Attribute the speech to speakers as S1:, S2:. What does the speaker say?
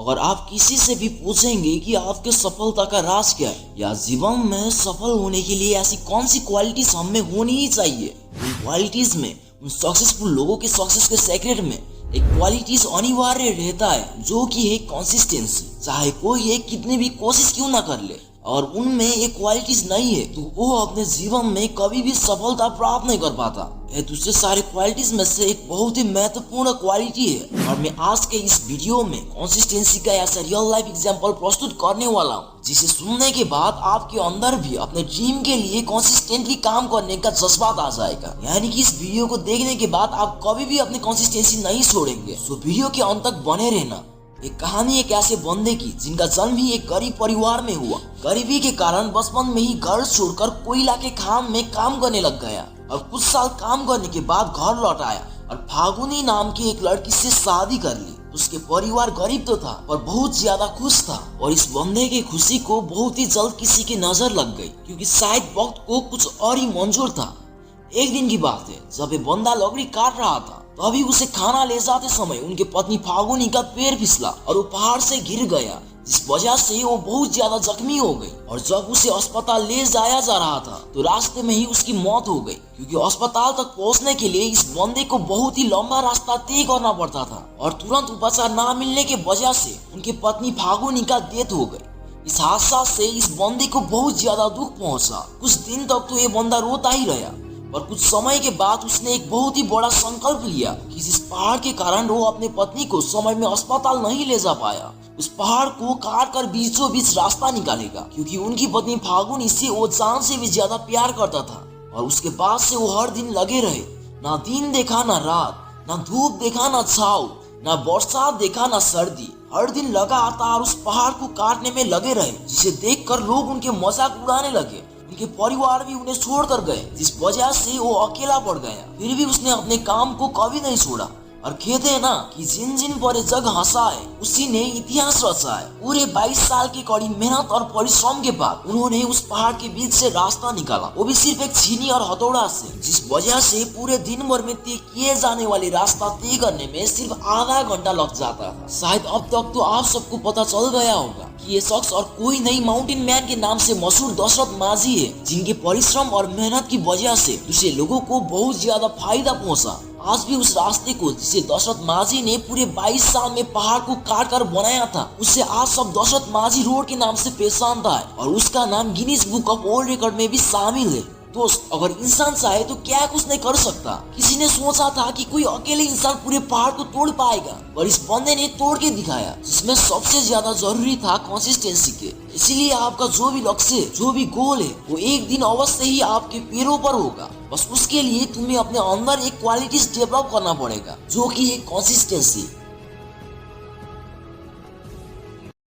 S1: अगर आप किसी से भी पूछेंगे कि आपके सफलता का राज क्या है या जीवन में सफल होने के लिए ऐसी कौन सी क्वालिटीज हम में होनी ही चाहिए, उन क्वालिटीज में, उन सक्सेसफुल लोगों के सक्सेस के सीक्रेट में एक क्वालिटीज अनिवार्य रहता है जो कि है कंसिस्टेंसी। चाहे कोई एक कितनी भी कोशिश क्यों ना कर ले और उनमें ये क्वालिटीज नहीं है तो वो अपने जीवन में कभी भी सफलता प्राप्त नहीं कर पाता। ये दूसरे सारे क्वालिटीज में से एक बहुत ही महत्वपूर्ण क्वालिटी है और मैं आज के इस वीडियो में कंसिस्टेंसी का ऐसा रियल लाइफ एग्जांपल प्रस्तुत करने वाला हूँ जिसे सुनने के बाद आपके अंदर भी अपने ड्रीम के लिए कंसिस्टेंटली काम करने का जज्बात आ जाएगा। यानी कि इस वीडियो को देखने के बाद आप कभी भी अपनी कंसिस्टेंसी नहीं छोड़ेंगे। सो वीडियो के अंत तक बने रहना। एक कहानी एक ऐसे बंदे की जिनका जन्म ही एक गरीब परिवार में हुआ। गरीबी के कारण बचपन में ही घर छोड़कर कोयला के खान में काम करने लग गया और कुछ साल काम करने के बाद घर लौट आया और फागुनी नाम की एक लड़की से शादी कर ली। उसके परिवार गरीब तो था पर बहुत ज्यादा खुश था और इस बंदे की खुशी को बहुत ही जल्द किसी की नजर लग गई क्योंकि शायद वक्त को कुछ और ही मंजूर था। एक दिन की बात है जब ये बंदा लकड़ी काट रहा था तभी उसे खाना ले जाते समय उनके पत्नी फागुनी का पैर फिसला और वो पहाड़ से गिर गया, जिस वजह से वो बहुत ज्यादा जख्मी हो गई और जब उसे अस्पताल ले जाया जा रहा था तो रास्ते में ही उसकी मौत हो गई क्योंकि अस्पताल तक पहुंचने के लिए इस बंदे को बहुत ही लंबा रास्ता तय करना पड़ता था और तुरंत उपचार न मिलने के वजह से उनकी पत्नी फागुनी का डेथ हो गई। इस हादसा से इस बंदे को बहुत ज्यादा दुख पहुंचा। कुछ दिन तक तो ये बंदा रोता ही रहा और कुछ समय के बाद उसने एक बहुत ही बड़ा संकल्प लिया कि जिस पहाड़ के कारण वो अपने पत्नी को समय में अस्पताल नहीं ले जा पाया उस पहाड़ को काट कर बीचों बीच रास्ता निकालेगा क्योंकि उनकी पत्नी फागुनी से वो जान से भी ज्यादा प्यार करता था और उसके बाद से वो हर दिन लगे रहे। ना दिन देखा ना रात, ना धूप देखा ना छाव, ना बरसात देखा ना सर्दी, हर दिन लगातार उस पहाड़ को काटने में लगे रहे जिसे देखकर लोग उनके मजाक उड़ाने लगे। उनके परिवार भी उन्हें छोड़कर गए जिस वजह से वो अकेला पड़ गया। फिर भी उसने अपने काम को कभी नहीं छोड़ा और कहते हैं ना कि जिन जिन पर जग हंसाए उसी ने इतिहास रचा है। पूरे 22 साल की कड़ी मेहनत और परिश्रम के बाद उन्होंने उस पहाड़ के बीच से रास्ता निकाला, वो भी सिर्फ एक छीनी और हथौड़ा से, जिस वजह से पूरे दिन भर में तय किए जाने वाले रास्ता तय करने में सिर्फ आधा घंटा लग जाता था। शायद अब तक तो आप सबको पता चल गया होगा कि ये शख्स और कोई नहीं माउंटेन मैन के नाम से मशहूर दशरथ माझी है, जिनके परिश्रम और मेहनत की वजह से दूसरे लोगों को बहुत ज्यादा फायदा पहुंचा। आज भी उस रास्ते को जिसे दशरथ माझी ने पूरे 22 साल में पहाड़ को काट कर बनाया था उसे आज सब दशरथ माझी रोड के नाम से पहचानता है और उसका नाम Guinness book of world record में भी शामिल है। दोस्त, अगर इंसान चाहे तो क्या कुछ नहीं कर सकता। किसी ने सोचा था कि कोई अकेले इंसान पूरे पहाड़ को तोड़ पाएगा पर इस बंदे ने तोड़ के दिखाया, जिसमें सबसे ज्यादा जरूरी था कंसिस्टेंसी के। इसीलिए आपका जो भी लक्ष्य, जो भी गोल है वो एक दिन अवश्य ही आपके पैरों पर होगा। बस उसके लिए तुम्हें अपने अंदर एक क्वालिटीज डेवलप करना पड़ेगा जो कि है कंसिस्टेंसी।